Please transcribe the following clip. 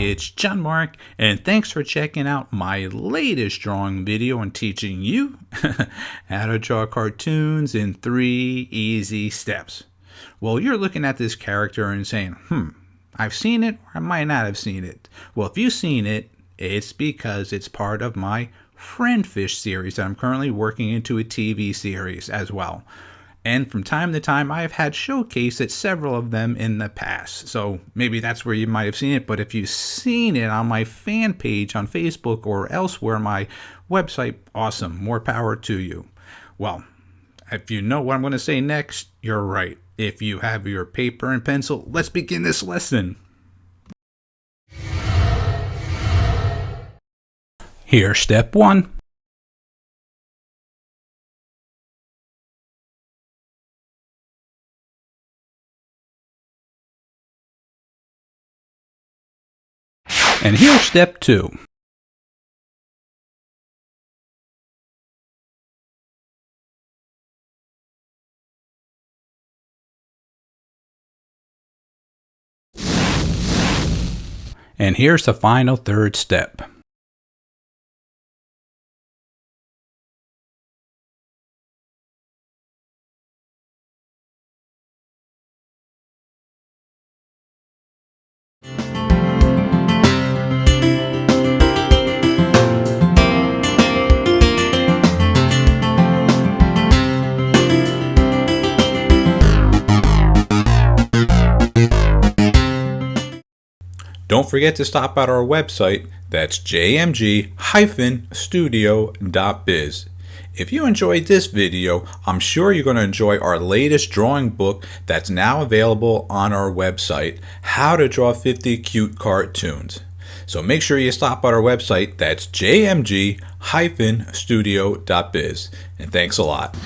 it's John-Marc, and thanks for checking out my latest drawing video on teaching you how to draw cartoons in 3 easy steps. Well, you're looking at this character and saying, I've seen it or I might not have seen it. Well, if you've seen it, it's because it's part of my FriendFish series that I'm currently working into a TV series as well. And from time to time, I've had showcased several of them in the past. So maybe that's where you might have seen it. But if you've seen it on my fan page on Facebook or elsewhere on my website, awesome. More power to you. Well, if you know what I'm going to say next, you're right. If you have your paper and pencil, let's begin this lesson. Here's step 1. And here's step 2. And here's the final third step. Don't forget to stop at our website, that's jmg-studio.biz. If you enjoyed this video, I'm sure you're going to enjoy our latest drawing book that's now available on our website, How to Draw 50 Cute Cartoons. So make sure you stop at our website, that's jmg-studio.biz. And thanks a lot.